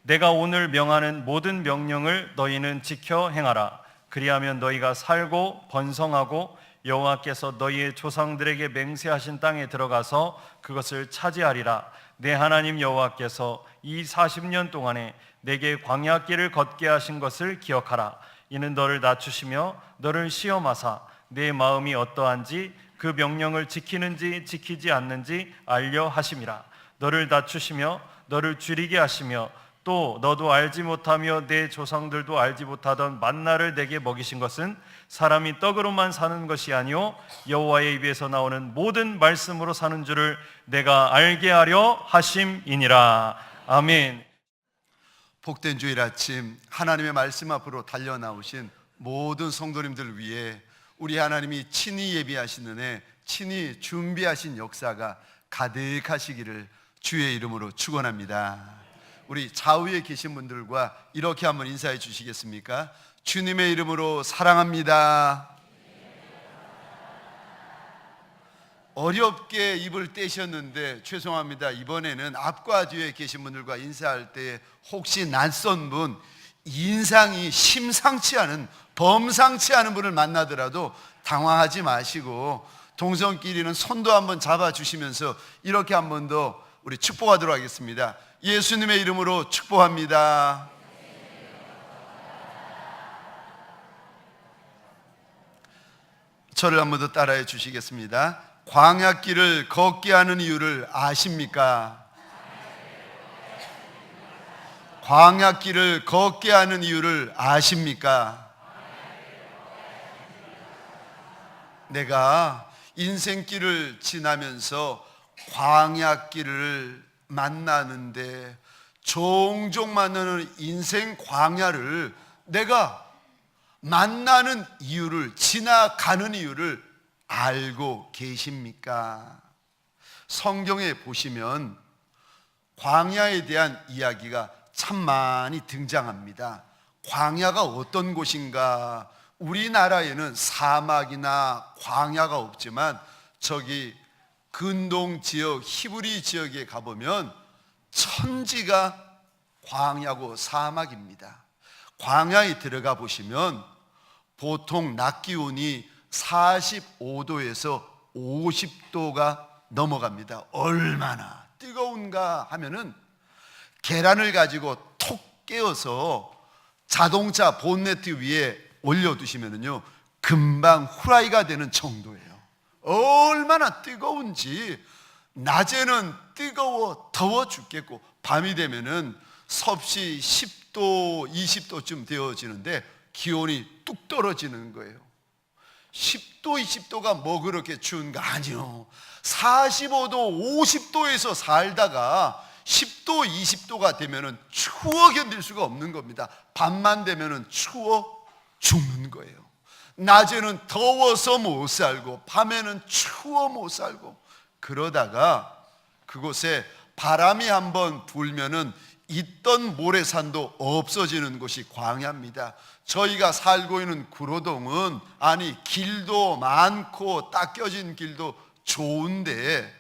내가 오늘 명하는 모든 명령을 너희는 지켜 행하라. 그리하면 너희가 살고 번성하고 여호와께서 너희의 조상들에게 맹세하신 땅에 들어가서 그것을 차지하리라. 내 하나님 여호와께서 이 40년 동안에 내게 광야길을 걷게 하신 것을 기억하라. 이는 너를 낮추시며 너를 시험하사 내 마음이 어떠한지 그 명령을 지키는지 지키지 않는지 알려 하심이라. 너를 낮추시며 너를 줄이게 하시며 또 너도 알지 못하며 내 조상들도 알지 못하던 만나를 내게 먹이신 것은 사람이 떡으로만 사는 것이 아니요 여호와의 입에서 나오는 모든 말씀으로 사는 줄을 내가 알게 하려 하심이니라. 아멘. 복된 주일 아침, 하나님의 말씀 앞으로 달려나오신 모든 성도님들 위해 우리 하나님이 친히 예비하신 은혜, 친히 준비하신 역사가 가득하시기를 주의 이름으로 축원합니다. 우리 좌우에 계신 분들과 이렇게 한번 인사해 주시겠습니까? 주님의 이름으로 사랑합니다. 어렵게 입을 떼셨는데 죄송합니다. 이번에는 앞과 뒤에 계신 분들과 인사할 때 혹시 낯선 분, 인상이 심상치 않은, 범상치 않은 분을 만나더라도 당황하지 마시고 동성끼리는 손도 한번 잡아주시면서 이렇게 한 번 더 우리 축복하도록 하겠습니다. 예수님의 이름으로 축복합니다. 저를 한 번 더 따라해 주시겠습니다. 광야길을 걷게 하는 이유를 아십니까? 광야길을 걷게 하는 이유를 아십니까? 내가 인생길을 지나면서 광야길을 만나는데 종종 만나는 인생 광야를 내가 만나는 이유를, 지나가는 이유를 알고 계십니까? 성경에 보시면 광야에 대한 이야기가 참 많이 등장합니다. 광야가 어떤 곳인가? 우리나라에는 사막이나 광야가 없지만 저기 근동 지역, 히브리 지역에 가보면 천지가 광야고 사막입니다. 광야에 들어가 보시면 보통 낮 기온이 45도에서 50도가 넘어갑니다. 얼마나 뜨거운가 하면은 계란을 가지고 톡 깨어서 자동차 본네트 위에 올려두시면은요 금방 후라이가 되는 정도예요. 얼마나 뜨거운지. 낮에는 뜨거워 더워 죽겠고 밤이 되면은 섭씨 10도 20도쯤 되어지는데 기온이 뚝 떨어지는 거예요. 10도 20도가 뭐 그렇게 추운가? 아니요. 45도 50도에서 살다가 10도 20도가 되면은 추워 견딜 수가 없는 겁니다. 밤만 되면은 추워 죽는 거예요. 낮에는 더워서 못 살고 밤에는 추워 못 살고 그러다가 그곳에 바람이 한번 불면은 있던 모래산도 없어지는 곳이 광야입니다. 저희가 살고 있는 구로동은 아니 길도 많고 닦여진 길도 좋은데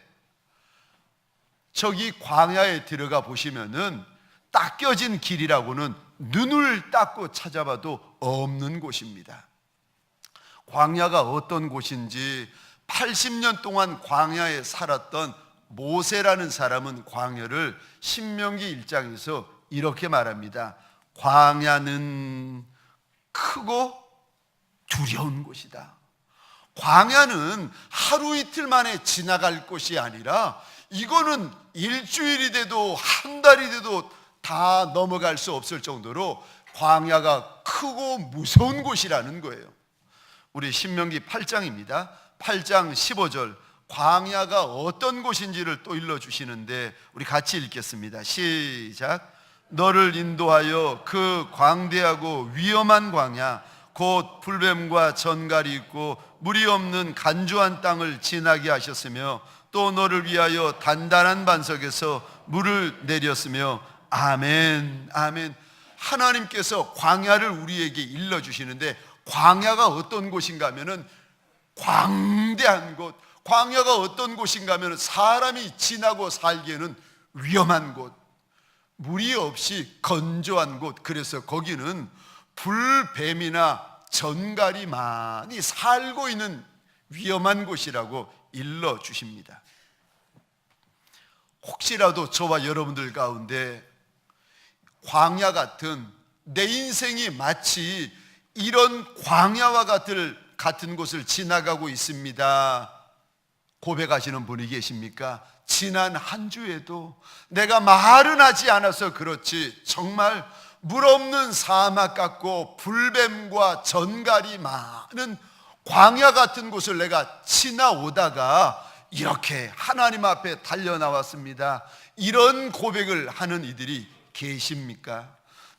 저기 광야에 들어가 보시면은 닦여진 길이라고는 눈을 닦고 찾아봐도 없는 곳입니다. 광야가 어떤 곳인지 80년 동안 광야에 살았던 모세라는 사람은 광야를 신명기 1장에서 이렇게 말합니다. 광야는 크고 두려운 곳이다. 광야는 하루 이틀 만에 지나갈 곳이 아니라 이거는 일주일이 돼도 한 달이 돼도 다 넘어갈 수 없을 정도로 광야가 크고 무서운 곳이라는 거예요. 우리 신명기 8장입니다. 8장 15절 광야가 어떤 곳인지를 또 일러주시는데 우리 같이 읽겠습니다. 시작. 너를 인도하여 그 광대하고 위험한 광야 곧 불뱀과 전갈이 있고 물이 없는 간주한 땅을 지나게 하셨으며 또 너를 위하여 단단한 반석에서 물을 내렸으며 아멘 아멘. 하나님께서 광야를 우리에게 일러주시는데 광야가 어떤 곳인가 하면은 광대한 곳, 광야가 어떤 곳인가 하면 사람이 지나고 살기에는 위험한 곳, 물이 없이 건조한 곳, 그래서 거기는 불뱀이나 전갈이 많이 살고 있는 위험한 곳이라고 일러 주십니다. 혹시라도 저와 여러분들 가운데 광야 같은, 내 인생이 마치 이런 광야와 같은 곳을 지나가고 있습니다 고백하시는 분이 계십니까? 지난 한 주에도 내가 말은 하지 않아서 그렇지 정말 물 없는 사막 같고 불뱀과 전갈이 많은 광야 같은 곳을 내가 지나오다가 이렇게 하나님 앞에 달려나왔습니다. 이런 고백을 하는 이들이 계십니까?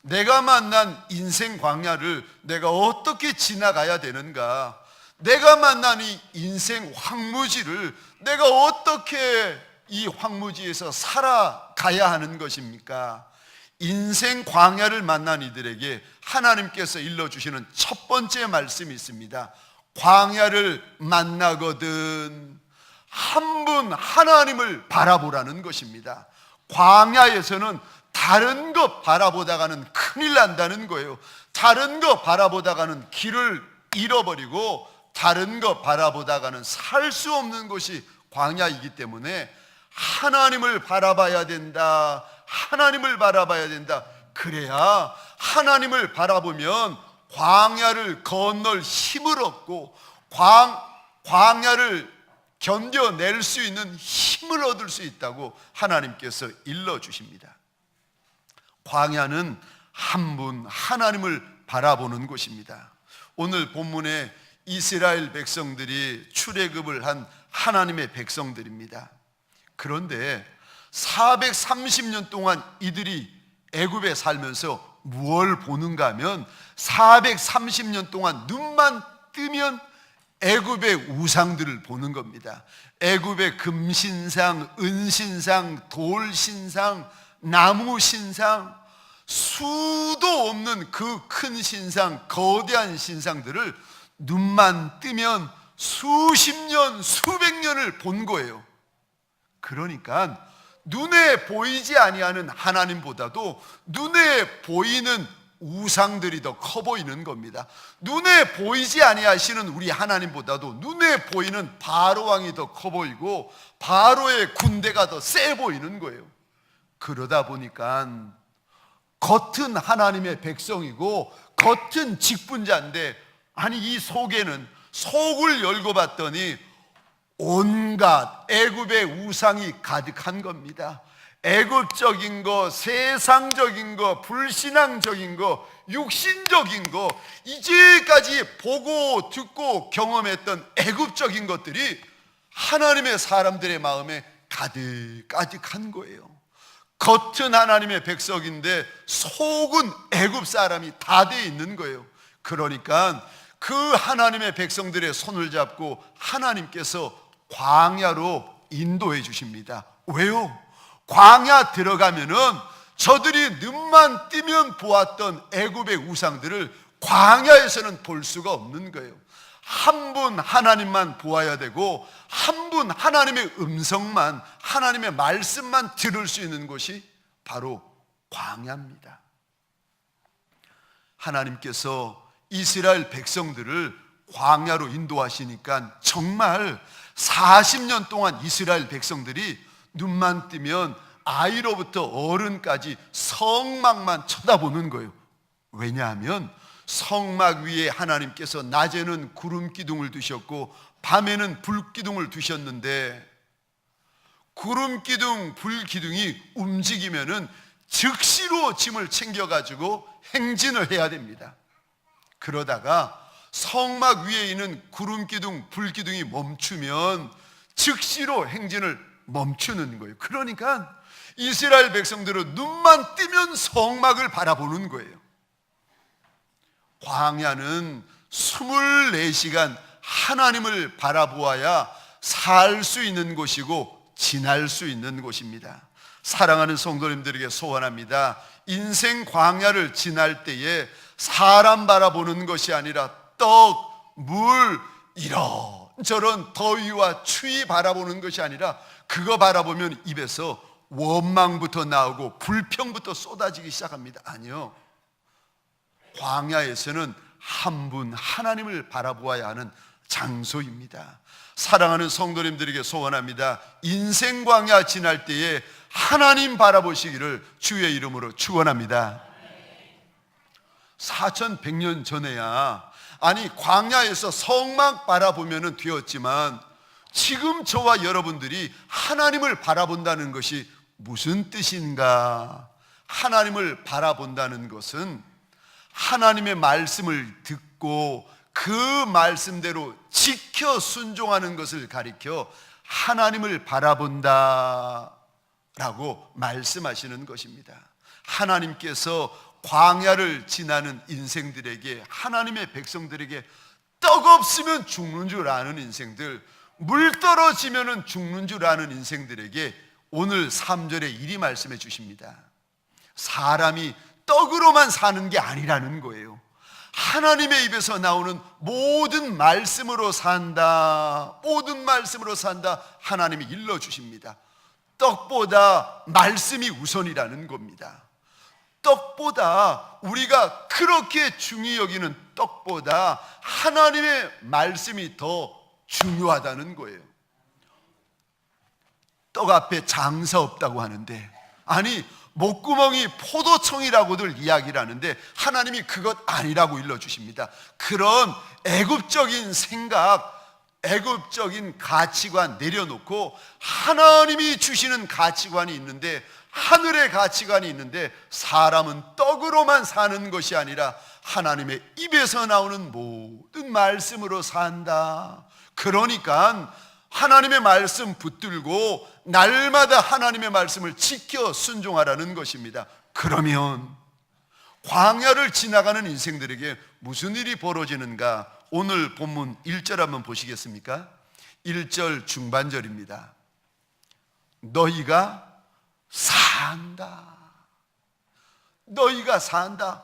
내가 만난 인생 광야를 내가 어떻게 지나가야 되는가? 내가 만난 이 인생 황무지를 내가 어떻게 이 황무지에서 살아가야 하는 것입니까? 인생 광야를 만난 이들에게 하나님께서 일러주시는 첫 번째 말씀이 있습니다. 광야를 만나거든 한 분 하나님을 바라보라는 것입니다. 광야에서는 다른 것 바라보다가는 큰일 난다는 거예요. 다른 것 바라보다가는 길을 잃어버리고 다른 것 바라보다가는 살 수 없는 것이 광야이기 때문에 하나님을 바라봐야 된다. 하나님을 바라봐야 된다. 그래야 하나님을 바라보면 광야를 건널 힘을 얻고 광야를 견뎌낼 수 있는 힘을 얻을 수 있다고 하나님께서 일러주십니다. 광야는 한 분 하나님을 바라보는 곳입니다. 오늘 본문에 이스라엘 백성들이 출애굽을 한 하나님의 백성들입니다. 그런데 430년 동안 이들이 애굽에 살면서 무엇을 보는가 하면 430년 동안 눈만 뜨면 애굽의 우상들을 보는 겁니다. 애굽의 금신상, 은신상, 돌신상, 나무신상, 수도 없는 그 큰 신상, 거대한 신상들을 눈만 뜨면 수십 년, 수백 년을 본 거예요. 그러니까 눈에 보이지 아니하는 하나님보다도 눈에 보이는 우상들이 더 커 보이는 겁니다. 눈에 보이지 아니하시는 우리 하나님보다도 눈에 보이는 바로 왕이 더 커 보이고 바로의 군대가 더 세 보이는 거예요. 그러다 보니까 겉은 하나님의 백성이고 겉은 직분자인데, 아니 이 속에는, 속을 열고 봤더니 온갖 애굽의 우상이 가득한 겁니다. 애굽적인 거, 세상적인 거, 불신앙적인 거, 육신적인 거, 이제까지 보고 듣고 경험했던 애굽적인 것들이 하나님의 사람들의 마음에 가득한 거예요. 겉은 하나님의 백성인데 속은 애굽 사람이 다 돼 있는 거예요. 그러니까 그 하나님의 백성들의 손을 잡고 하나님께서 광야로 인도해 주십니다. 왜요? 광야 들어가면은 저들이 눈만 뜨면 보았던 애굽의 우상들을 광야에서는 볼 수가 없는 거예요. 한 분 하나님만 보아야 되고 한 분 하나님의 음성만, 하나님의 말씀만 들을 수 있는 곳이 바로 광야입니다. 하나님께서 이스라엘 백성들을 광야로 인도하시니까 정말 40년 동안 이스라엘 백성들이 눈만 뜨면 아이로부터 어른까지 성막만 쳐다보는 거예요. 왜냐하면 성막 위에 하나님께서 낮에는 구름 기둥을 두셨고 밤에는 불 기둥을 두셨는데, 구름 기둥, 불 기둥이 움직이면은 즉시로 짐을 챙겨가지고 행진을 해야 됩니다. 그러다가 성막 위에 있는 구름 기둥, 불 기둥이 멈추면 즉시로 행진을 멈추는 거예요. 그러니까 이스라엘 백성들은 눈만 뜨면 성막을 바라보는 거예요. 광야는 24시간 하나님을 바라보아야 살 수 있는 곳이고 지날 수 있는 곳입니다. 사랑하는 성도님들에게 소원합니다. 인생 광야를 지날 때에 사람 바라보는 것이 아니라 떡, 물, 이런저런 더위와 추위 바라보는 것이 아니라 그거 바라보면 입에서 원망부터 나오고 불평부터 쏟아지기 시작합니다. 아니요. 광야에서는 한 분 하나님을 바라보아야 하는 장소입니다. 사랑하는 성도님들에게 소원합니다. 인생 광야 지날 때에 하나님 바라보시기를 주의 이름으로 축원합니다. 4100년 전에야 광야에서 성막 바라보면 되었지만 지금 저와 여러분들이 하나님을 바라본다는 것이 무슨 뜻인가? 하나님을 바라본다는 것은 하나님의 말씀을 듣고 그 말씀대로 지켜 순종하는 것을 가리켜 하나님을 바라본다라고 말씀하시는 것입니다. 하나님께서 광야를 지나는 인생들에게, 하나님의 백성들에게 떡 없으면 죽는 줄 아는 인생들, 물 떨어지면 죽는 줄 아는 인생들에게 오늘 3절에 이리 말씀해 주십니다. 사람이 떡으로만 사는 게 아니라는 거예요. 하나님의 입에서 나오는 모든 말씀으로 산다, 모든 말씀으로 산다, 하나님이 일러주십니다. 떡보다 말씀이 우선이라는 겁니다. 떡보다, 우리가 그렇게 중히 여기는 떡보다 하나님의 말씀이 더 중요하다는 거예요. 떡 앞에 장사 없다고 하는데, 목구멍이 포도청이라고들 이야기를 하는데 하나님이 그것 아니라고 일러주십니다. 그런 애굽적인 생각, 애굽적인 가치관 내려놓고 하나님이 주시는 가치관이 있는데, 하늘의 가치관이 있는데, 사람은 떡으로만 사는 것이 아니라 하나님의 입에서 나오는 모든 말씀으로 산다. 그러니까 하나님의 말씀 붙들고 날마다 하나님의 말씀을 지켜 순종하라는 것입니다. 그러면 광야를 지나가는 인생들에게 무슨 일이 벌어지는가? 오늘 본문 1절 한번 보시겠습니까? 1절 중반절입니다. 너희가 산다. 너희가 산다.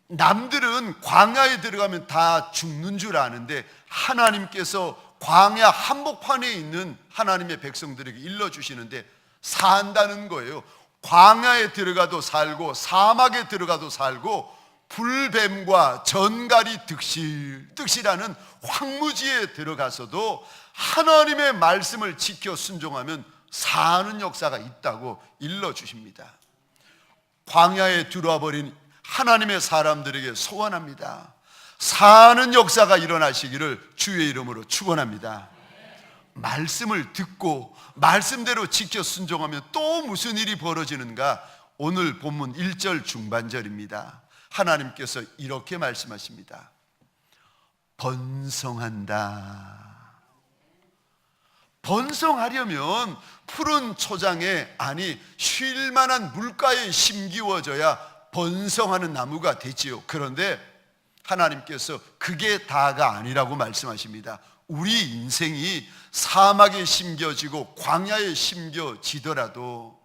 남들은 광야에 들어가면 다 죽는 줄 아는데 하나님께서 광야 한복판에 있는 하나님의 백성들에게 일러주시는데 산다는 거예요. 광야에 들어가도 살고 사막에 들어가도 살고 불뱀과 전갈이 득실득실하는 황무지에 들어가서도 하나님의 말씀을 지켜 순종하면 사는 역사가 있다고 일러주십니다. 광야에 들어와 버린 하나님의 사람들에게 소원합니다. 사는 역사가 일어나시기를 주의 이름으로 축원합니다. 말씀을 듣고 말씀대로 지켜 순종하면 또 무슨 일이 벌어지는가? 오늘 본문 1절 중반절입니다. 하나님께서 이렇게 말씀하십니다. 번성한다. 번성하려면 푸른 초장에, 쉴 만한 물가에 심기워져야 번성하는 나무가 되지요. 그런데 하나님께서 그게 다가 아니라고 말씀하십니다. 우리 인생이 사막에 심겨지고 광야에 심겨지더라도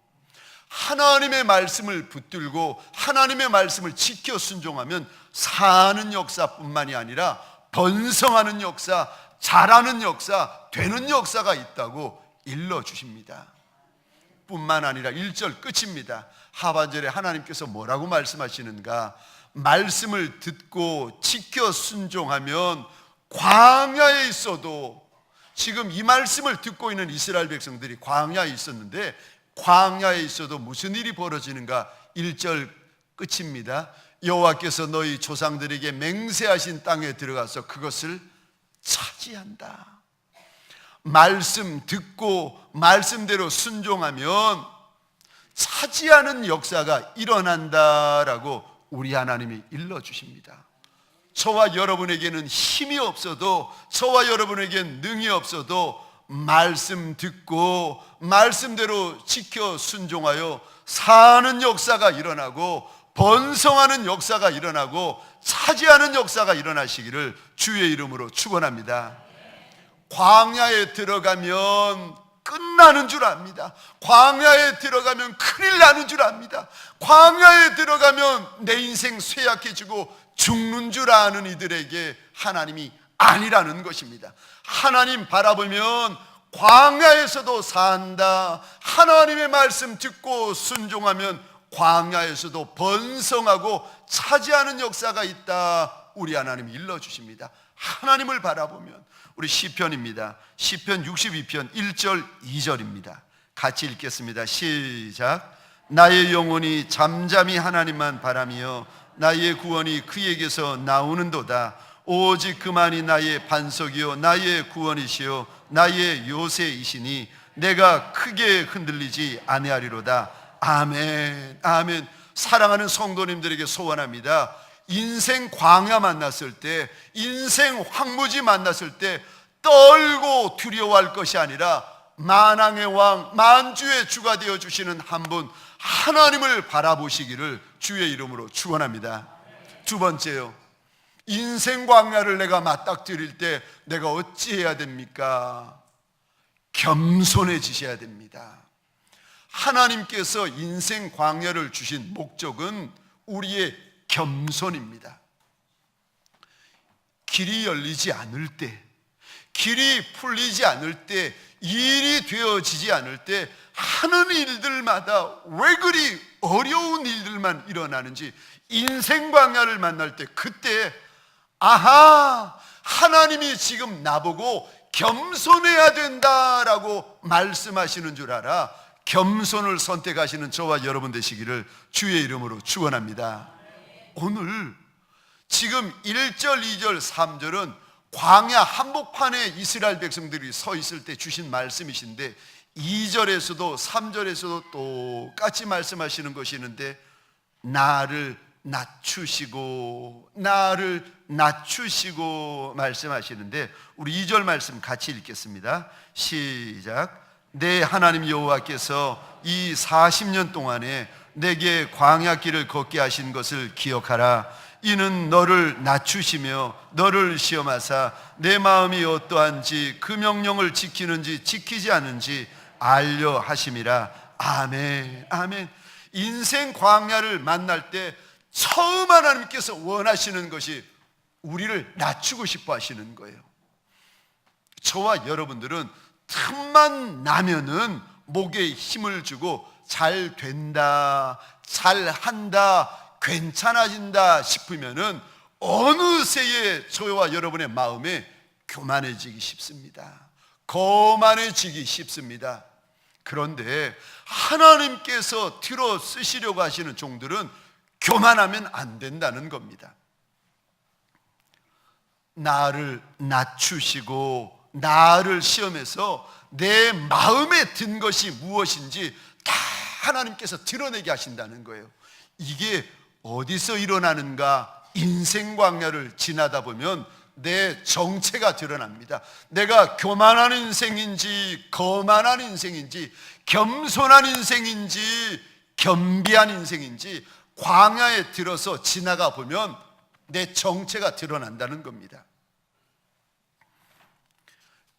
하나님의 말씀을 붙들고 하나님의 말씀을 지켜 순종하면 사는 역사뿐만이 아니라 번성하는 역사, 자라는 역사, 되는 역사가 있다고 일러주십니다. 뿐만 아니라 1절 끝입니다. 하반절에 하나님께서 뭐라고 말씀하시는가? 말씀을 듣고 지켜 순종하면 광야에 있어도, 지금 이 말씀을 듣고 있는 이스라엘 백성들이 광야에 있었는데 광야에 있어도 무슨 일이 벌어지는가? 1절 끝입니다. 여호와께서 너희 조상들에게 맹세하신 땅에 들어가서 그것을 차지한다. 말씀 듣고 말씀대로 순종하면 차지하는 역사가 일어난다라고 우리 하나님이 일러주십니다. 저와 여러분에게는 힘이 없어도, 저와 여러분에게는 능이 없어도 말씀 듣고 말씀대로 지켜 순종하여 사는 역사가 일어나고 번성하는 역사가 일어나고 차지하는 역사가 일어나시기를 주의 이름으로 축원합니다. 광야에 들어가면 끝나는 줄 압니다. 광야에 들어가면 큰일 나는 줄 압니다. 광야에 들어가면 내 인생 쇠약해지고 죽는 줄 아는 이들에게 하나님이 아니라는 것입니다. 하나님 바라보면 광야에서도 산다. 하나님의 말씀 듣고 순종하면 광야에서도 번성하고 차지하는 역사가 있다. 우리 하나님이 일러주십니다. 하나님을 바라보면. 우리 시편입니다. 시편 62편 1절 2절입니다. 같이 읽겠습니다. 시작. 나의 영혼이 잠잠히 하나님만 바라며 나의 구원이 그에게서 나오는도다. 오직 그만이 나의 반석이요 나의 구원이시요 나의 요새이시니 내가 크게 흔들리지 아니하리로다. 아멘. 아멘. 사랑하는 성도님들에게 소원합니다. 인생 광야 만났을 때, 인생 황무지 만났을 때 떨고 두려워할 것이 아니라 만왕의 왕, 만주의 주가 되어주시는 한 분 하나님을 바라보시기를 주의 이름으로 축원합니다. 두 번째요, 인생 광야를 내가 맞닥뜨릴 때 내가 어찌해야 됩니까? 겸손해지셔야 됩니다. 하나님께서 인생 광야를 주신 목적은 우리의 겸손입니다. 길이 열리지 않을 때, 길이 풀리지 않을 때, 일이 되어지지 않을 때 하는 일들마다 왜 그리 어려운 일들만 일어나는지 인생 광야를 만날 때 그때 아하, 하나님이 지금 나보고 겸손해야 된다라고 말씀하시는 줄 알아 겸손을 선택하시는 저와 여러분 되시기를 주의 이름으로 축원합니다. 오늘 지금 1절, 2절, 3절은 광야 한복판에 이스라엘 백성들이 서 있을 때 주신 말씀이신데 2절에서도 3절에서도 똑같이 말씀하시는 것이 있는데 나를 낮추시고 말씀하시는데 우리 2절 말씀 같이 읽겠습니다. 시작. 내 하나님 여호와께서 이 40년 동안에 내게 광야길을 걷게 하신 것을 기억하라. 이는 너를 낮추시며 너를 시험하사 내 마음이 어떠한지 그 명령을 지키는지 지키지 않는지 알려 하심이라. 아멘. 아멘. 인생 광야를 만날 때 처음 하나님께서 원하시는 것이 우리를 낮추고 싶어 하시는 거예요. 저와 여러분들은 틈만 나면은 목에 힘을 주고 잘 된다, 잘 한다, 괜찮아진다 싶으면은 어느새에 저와 여러분의 마음에 교만해지기 쉽습니다. 거만해지기 쉽습니다. 그런데 하나님께서 들어 쓰시려고 하시는 종들은 교만하면 안 된다는 겁니다. 나를 낮추시고 나를 시험해서 내 마음에 든 것이 무엇인지 다 하나님께서 드러내게 하신다는 거예요. 이게 어디서 일어나는가? 인생 광야를 지나다 보면 내 정체가 드러납니다. 내가 교만한 인생인지 거만한 인생인지 겸손한 인생인지 겸비한 인생인지 광야에 들어서 지나가 보면 내 정체가 드러난다는 겁니다.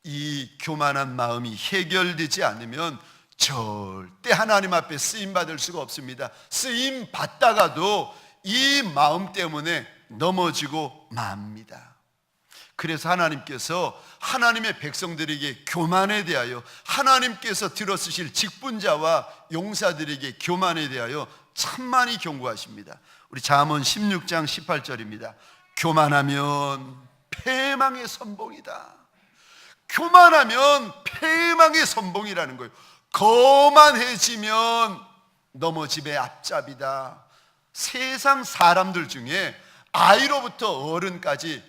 이 교만한 마음이 해결되지 않으면 절대 하나님 앞에 쓰임 받을 수가 없습니다. 쓰임 받다가도 이 마음 때문에 넘어지고 맙니다. 그래서 하나님께서 하나님의 백성들에게 교만에 대하여, 하나님께서 들어쓰실 직분자와 용사들에게 교만에 대하여 참 많이 경고하십니다. 우리 잠언 16장 18절입니다. 교만하면 패망의 선봉이다. 교만하면 패망의 선봉이라는 거예요. 거만해지면 넘어짐의 앞잡이다. 세상 사람들 중에 아이로부터 어른까지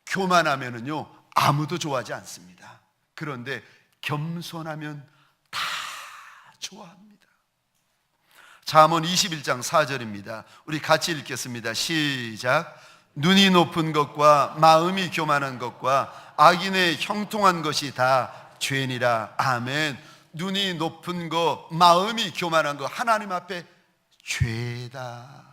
교만하면은요 아무도 좋아하지 않습니다. 그런데 겸손하면 다 좋아합니다. 잠언 21장 4절입니다. 우리 같이 읽겠습니다. 시작. 눈이 높은 것과 마음이 교만한 것과 악인의 형통한 것이 다 죄니라. 아멘. 눈이 높은 것, 마음이 교만한 것, 하나님 앞에 죄다.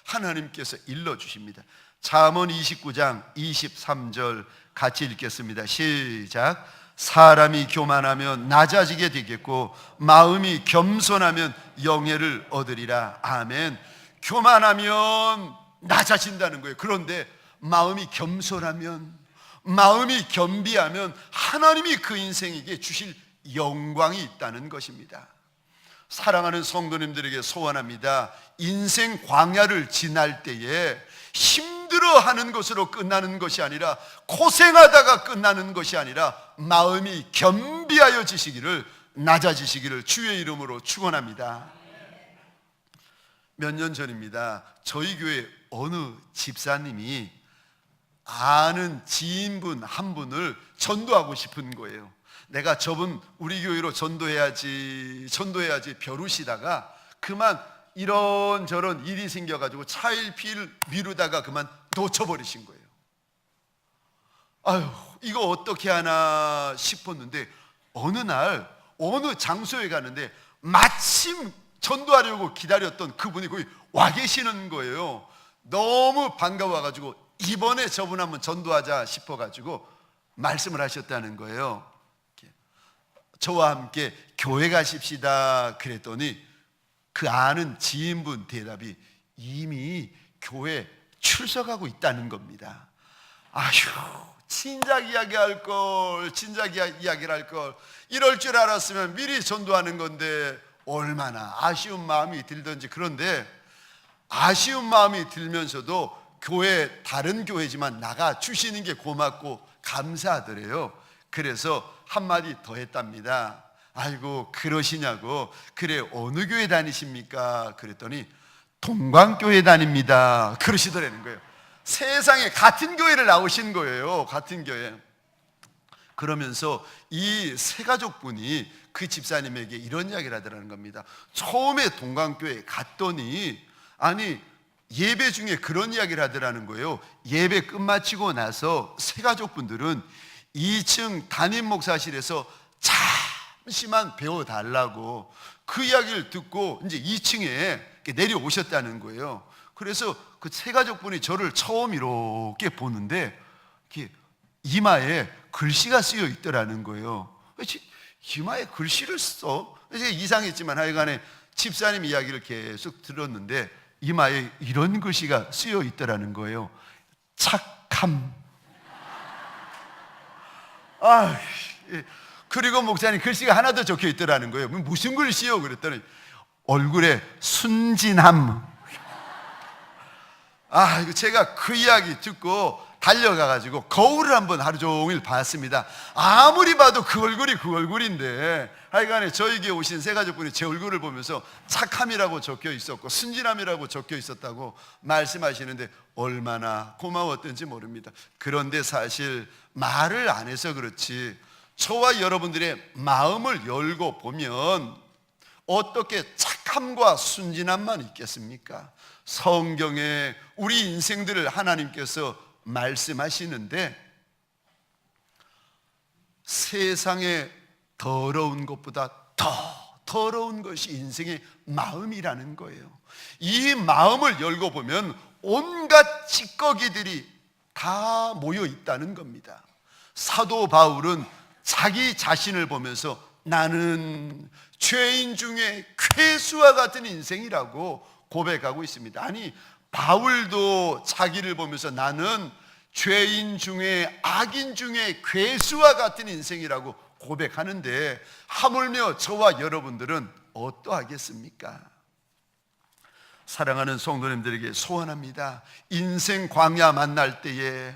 하나님께서 일러주십니다. 잠언 29장 23절 같이 읽겠습니다. 시작. 사람이 교만하면 낮아지게 되겠고 마음이 겸손하면 영예를 얻으리라. 아멘. 교만하면 낮아진다는 거예요. 그런데 마음이 겸손하면, 마음이 겸비하면 하나님이 그 인생에게 주실 영광이 있다는 것입니다. 사랑하는 성도님들에게 소원합니다. 인생 광야를 지날 때에 힘들어하는 것으로 끝나는 것이 아니라, 고생하다가 끝나는 것이 아니라 마음이 겸비하여 지시기를, 낮아지시기를 주의 이름으로 축원합니다. 몇 년 전입니다. 저희 교회 어느 집사님이 아는 지인분 한 분을 전도하고 싶은 거예요. 내가 저분 우리 교회로 전도해야지 벼르시다가 그만 이런저런 일이 생겨가지고 차일피일 미루다가 그만 놓쳐버리신 거예요. 아유, 이거 어떻게 하나 싶었는데 어느 날 어느 장소에 가는데 마침 전도하려고 기다렸던 그분이 거기 와 계시는 거예요. 너무 반가워가지고 이번에 저분 한번 전도하자 싶어가지고 말씀을 하셨다는 거예요. 저와 함께 교회 가십시다 그랬더니 그 아는 지인분 대답이 이미 교회 출석하고 있다는 겁니다. 아휴, 진작 이야기할 걸, 진작 이야기를 할 걸, 이럴 줄 알았으면 미리 전도하는 건데 얼마나 아쉬운 마음이 들던지. 그런데 아쉬운 마음이 들면서도 교회, 다른 교회지만 나가 주시는 게 고맙고 감사하더래요. 그래서 한마디 더 했답니다. 아이고, 그러시냐고. 그래, 어느 교회 다니십니까? 그랬더니 동광교회 다닙니다 그러시더라는 거예요. 세상에 같은 교회를 나오신 거예요. 같은 교회. 그러면서 이 세 가족분이 그 집사님에게 이런 이야기를 하더라는 겁니다. 처음에 동광교회 갔더니 아니 예배 중에 그런 이야기를 하더라는 거예요. 예배 끝마치고 나서 세 가족분들은 2층 담임 목사실에서 잠시만 배워달라고 그 이야기를 듣고 이제 2층에 내려오셨다는 거예요. 그래서 그 세 가족분이 저를 처음 이렇게 보는데 이렇게 이마에 글씨가 쓰여 있더라는 거예요. 이마에 글씨를 써? 이제 이상했지만 하여간에 집사님 이야기를 계속 들었는데 이마에 이런 글씨가 쓰여 있더라는 거예요. 착함. 그리고 목사님 글씨가 하나 더 적혀 있더라는 거예요. 무슨 글씨요? 그랬더니 얼굴에 순진함. 이거 제가 그 이야기 듣고 달려가가지고 거울을 한번 하루 종일 봤습니다. 아무리 봐도 그 얼굴이 그 얼굴인데 하여간에 저에게 오신 세 가족분이 제 얼굴을 보면서 착함이라고 적혀 있었고 순진함이라고 적혀 있었다고 말씀하시는데 얼마나 고마웠던지 모릅니다. 그런데 사실 말을 안 해서 그렇지 저와 여러분들의 마음을 열고 보면 어떻게 착함과 순진함만 있겠습니까? 성경에 우리 인생들을 하나님께서 말씀하시는데 세상에 더러운 것보다 더 더러운 것이 인생의 마음이라는 거예요. 이 마음을 열고 보면 온갖 찌꺼기들이 다 모여 있다는 겁니다. 사도 바울은 자기 자신을 보면서 나는 죄인 중에 괴수와 같은 인생이라고 고백하고 있습니다. 아니 바울도 자기를 보면서 나는 죄인 중에 악인 중에 괴수와 같은 인생이라고 고백하는데 하물며 저와 여러분들은 어떠하겠습니까? 사랑하는 성도님들에게 소원합니다. 인생 광야 만날 때에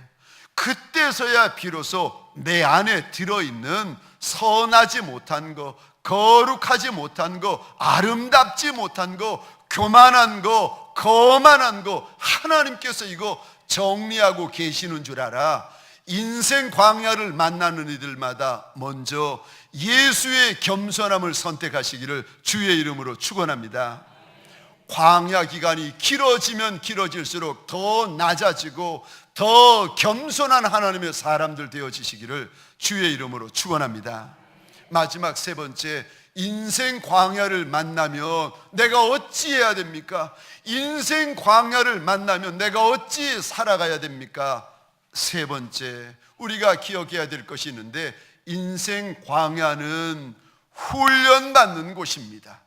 그때서야 비로소 내 안에 들어있는 선하지 못한 거, 거룩하지 못한 거, 아름답지 못한 거, 교만한 거, 거만한 거 하나님께서 이거 정리하고 계시는 줄 알아. 인생 광야를 만나는 이들마다 먼저 예수의 겸손함을 선택하시기를 주의 이름으로 축원합니다. 광야 기간이 길어지면 길어질수록 더 낮아지고 더 겸손한 하나님의 사람들 되어지시기를 주의 이름으로 축원합니다. 마지막 세 번째, 인생 광야를 만나면 내가 어찌해야 됩니까? 인생 광야를 만나면 내가 어찌 살아가야 됩니까? 세 번째, 우리가 기억해야 될 것이 있는데 인생 광야는 훈련받는 곳입니다.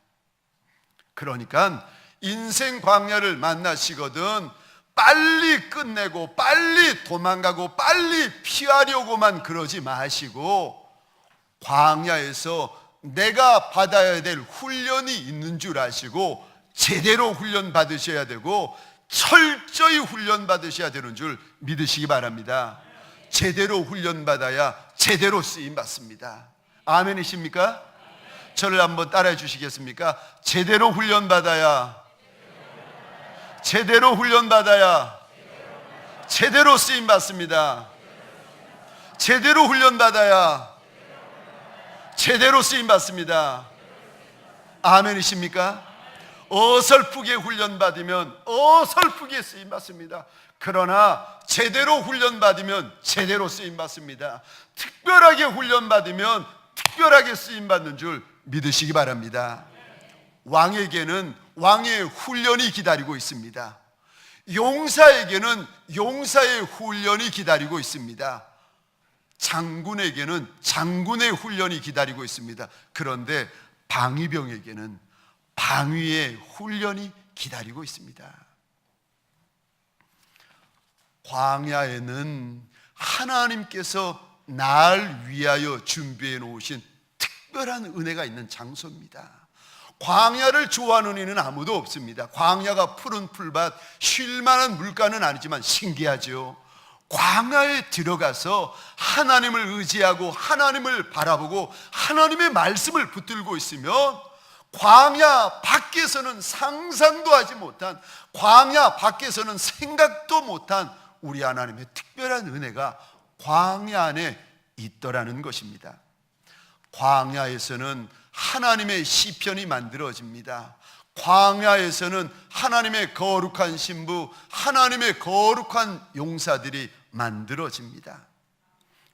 그러니까 인생 광야를 만나시거든 빨리 끝내고 빨리 도망가고 빨리 피하려고만 그러지 마시고 광야에서 내가 받아야 될 훈련이 있는 줄 아시고 제대로 훈련 받으셔야 되고 철저히 훈련 받으셔야 되는 줄 믿으시기 바랍니다. 제대로 훈련 받아야 제대로 쓰임 받습니다. 아멘이십니까? 저를 한번 따라해 주시겠습니까? 제대로 훈련 받아야, 제대로 훈련 받아야 제대로 쓰임 받습니다. 제대로 훈련 받아야 제대로 쓰임 받습니다. 아멘이십니까? 어설프게 훈련 받으면 어설프게 쓰임 받습니다. 그러나 제대로 훈련 받으면 제대로 쓰임 받습니다. 특별하게 훈련 받으면 특별하게 쓰임 받는 줄 믿으시기 바랍니다. 왕에게는 왕의 훈련이 기다리고 있습니다. 용사에게는 용사의 훈련이 기다리고 있습니다. 장군에게는 장군의 훈련이 기다리고 있습니다. 그런데 방위병에게는 방위의 훈련이 기다리고 있습니다. 광야에는 하나님께서 날 위하여 준비해 놓으신 특별한 은혜가 있는 장소입니다. 광야를 좋아하는 이는 아무도 없습니다. 광야가 푸른 풀밭, 쉴만한 물가는 아니지만 신기하죠. 광야에 들어가서 하나님을 의지하고 하나님을 바라보고 하나님의 말씀을 붙들고 있으면 광야 밖에서는 상상도 하지 못한, 광야 밖에서는 생각도 못한 우리 하나님의 특별한 은혜가 광야 안에 있더라는 것입니다. 광야에서는 하나님의 시편이 만들어집니다. 광야에서는 하나님의 거룩한 신부, 하나님의 거룩한 용사들이 만들어집니다.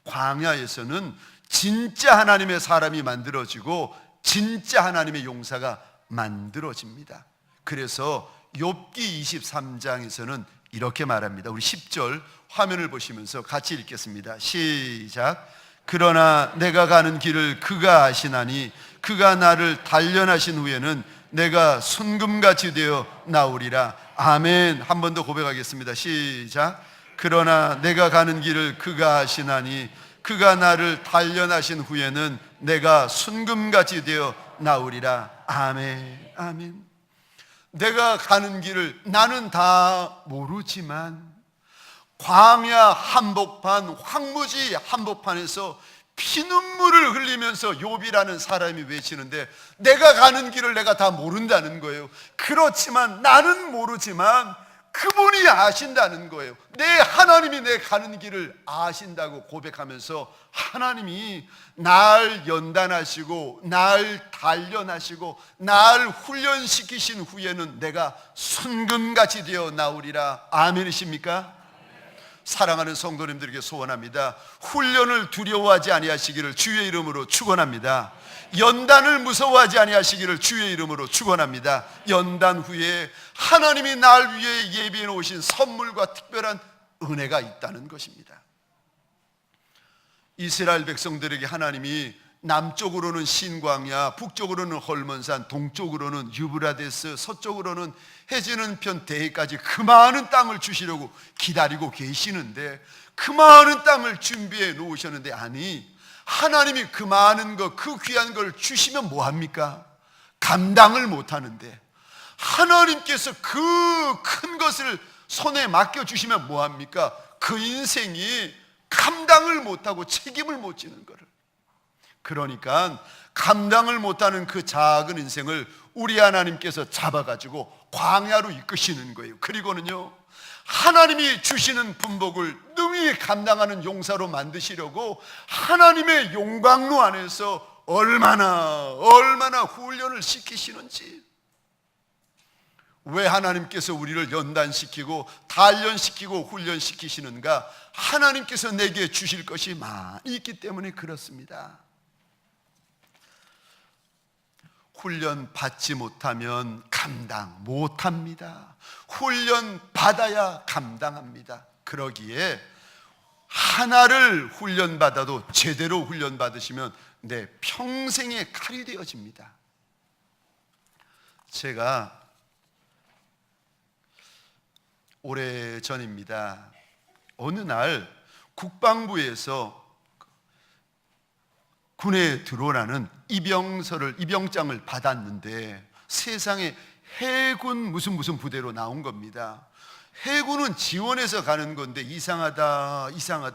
광야에서는 진짜 하나님의 사람이 만들어지고 진짜 하나님의 용사가 만들어집니다. 그래서 욥기 23장에서는 이렇게 말합니다. 우리 10절 화면을 보시면서 같이 읽겠습니다. 시작. 그러나 내가 가는 길을 그가 아시나니 그가 나를 단련하신 후에는 내가 순금같이 되어 나오리라. 아멘. 한 번 더 고백하겠습니다. 시작. 그러나 내가 가는 길을 그가 아시나니 그가 나를 단련하신 후에는 내가 순금같이 되어 나오리라. 아멘. 아멘. 내가 가는 길을 나는 다 모르지만 광야 한복판, 황무지 한복판에서 피눈물을 흘리면서 욥이라는 사람이 외치는데 내가 가는 길을 내가 다 모른다는 거예요. 그렇지만 나는 모르지만 그분이 아신다는 거예요. 내 하나님이 내 가는 길을 아신다고 고백하면서 하나님이 날 연단하시고 날 단련하시고 날 훈련시키신 후에는 내가 순금같이 되어 나오리라. 아멘이십니까? 사랑하는 성도님들에게 소원합니다. 훈련을 두려워하지 아니하시기를 주의 이름으로 축원합니다. 연단을 무서워하지 아니하시기를 주의 이름으로 축원합니다. 연단 후에 하나님이 날 위해 예비해 놓으신 선물과 특별한 은혜가 있다는 것입니다. 이스라엘 백성들에게 하나님이 남쪽으로는 신광야, 북쪽으로는 헐몬산, 동쪽으로는 유브라데스, 서쪽으로는 해지는 편 대해까지 그 많은 땅을 주시려고 기다리고 계시는데 그 많은 땅을 준비해 놓으셨는데 아니 하나님이 그 많은 것, 그 귀한 걸 주시면 뭐합니까? 감당을 못하는데 하나님께서 그 큰 것을 손에 맡겨주시면 뭐합니까? 그 인생이 감당을 못하고 책임을 못 지는 거를. 그러니까 감당을 못하는 그 작은 인생을 우리 하나님께서 잡아가지고 광야로 이끄시는 거예요. 그리고는요 하나님이 주시는 분복을 능히 감당하는 용사로 만드시려고 하나님의 용광로 안에서 얼마나 훈련을 시키시는지. 왜 하나님께서 우리를 연단시키고 단련시키고 훈련시키시는가? 하나님께서 내게 주실 것이 많이 있기 때문에 그렇습니다. 훈련 받지 못하면 감당 못합니다. 훈련 받아야 감당합니다. 그러기에 하나를 훈련 받아도 제대로 훈련 받으시면 내 평생의 칼이 되어집니다. 제가 오래전입니다. 어느 날 국방부에서 군에 들어오라는 입영장을 받았는데 세상에 해군 무슨 부대로 나온 겁니다. 해군은 지원해서 가는 건데 이상하다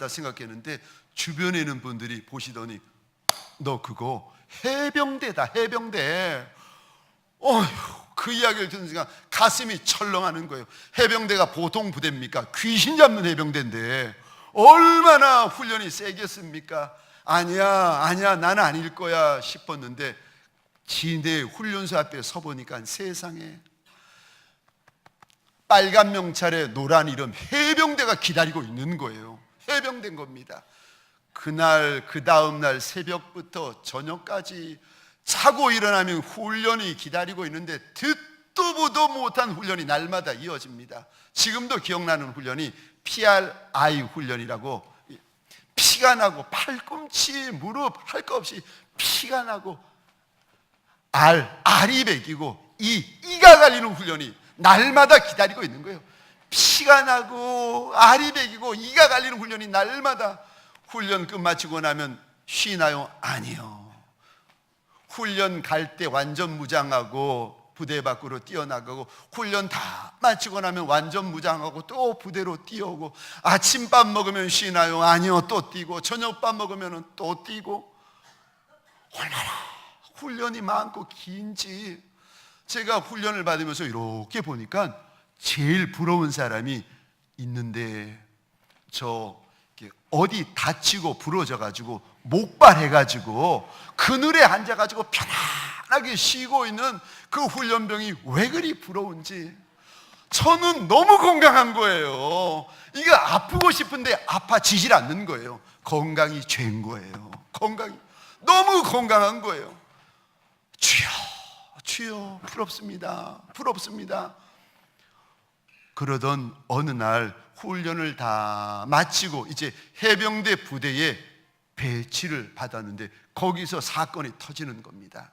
생각했는데 주변에 있는 분들이 보시더니 너 그거 해병대다, 해병대. 어휴, 그 이야기를 듣는 순간 가슴이 철렁하는 거예요. 해병대가 보통 부대입니까? 귀신 잡는 해병대인데 얼마나 훈련이 세겠습니까? 아니야 나는 아닐 거야 싶었는데 진대 훈련소 앞에 서보니까 세상에 빨간 명찰에 노란 이름 해병대가 기다리고 있는 거예요. 해병대인 겁니다. 그날 그 다음날 새벽부터 저녁까지 자고 일어나면 훈련이 기다리고 있는데 듣도 보도 못한 훈련이 날마다 이어집니다. 지금도 기억나는 훈련이 PRI 훈련이라고, 피가 나고 팔꿈치, 무릎 할 거 없이 피가 나고 알이 베기고 이가 갈리는 훈련이 날마다 기다리고 있는 거예요. 피가 나고 알이 베기고 이가 갈리는 훈련이 날마다. 훈련 끝마치고 나면 쉬나요? 아니요. 훈련 갈 때 완전 무장하고 부대 밖으로 뛰어나가고, 훈련 다 마치고 나면 완전 무장하고 또 부대로 뛰어오고, 아침밥 먹으면 쉬나요? 아니요. 또 뛰고, 저녁밥 먹으면 또 뛰고. 얼마나 훈련이 많고 긴지. 제가 훈련을 받으면서 이렇게 보니까 제일 부러운 사람이 있는데, 저 어디 다치고 부러져 가지고 목발해 가지고 그늘에 앉아 가지고 편안하게 쉬고 있는 그 훈련병이 왜 그리 부러운지. 저는 너무 건강한 거예요. 이게 아프고 싶은데 아파지질 않는 거예요. 건강이 죄인 거예요. 건강이 너무 건강한 거예요. 주여 부럽습니다. 그러던 어느 날 훈련을 다 마치고 이제 해병대 부대에 배치를 받았는데 거기서 사건이 터지는 겁니다.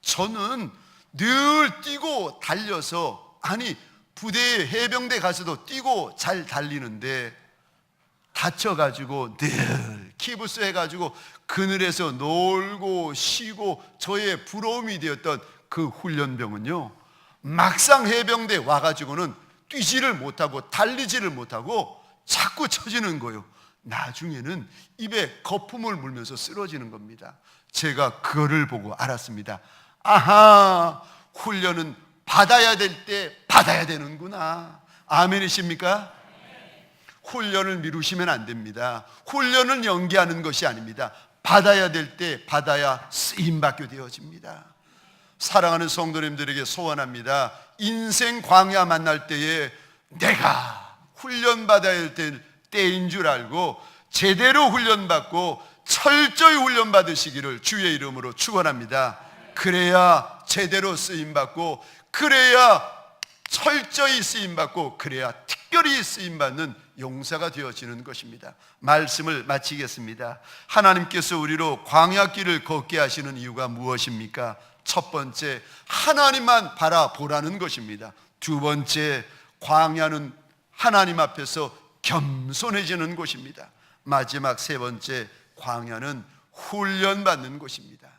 저는 늘 뛰고 달려서, 부대에 해병대 가서도 뛰고 잘 달리는데 다쳐가지고 늘 기부스 해가지고 그늘에서 놀고 쉬고 저의 부러움이 되었던 그 훈련병은요, 막상 해병대 와가지고는 뛰지를 못하고 달리지를 못하고 자꾸 처지는 거예요. 나중에는 입에 거품을 물면서 쓰러지는 겁니다. 제가 그거를 보고 알았습니다. 아하, 훈련은 받아야 될 때 받아야 되는구나. 아멘이십니까? 훈련을 미루시면 안 됩니다. 훈련을 연기하는 것이 아닙니다. 받아야 될 때 받아야 쓰임받게 되어집니다. 사랑하는 성도님들에게 소원합니다. 인생 광야 만날 때에 내가 훈련받아야 될 때인 줄 알고 제대로 훈련받고 철저히 훈련받으시기를 주의 이름으로 축원합니다. 그래야 제대로 쓰임받고, 그래야 철저히 쓰임받고, 그래야 특별히 쓰임받는 용사가 되어지는 것입니다. 말씀을 마치겠습니다. 하나님께서 우리로 광야길을 걷게 하시는 이유가 무엇입니까? 첫 번째, 하나님만 바라보라는 것입니다. 두 번째, 광야는 하나님 앞에서 겸손해지는 곳입니다. 마지막 세 번째, 광야는 훈련받는 곳입니다.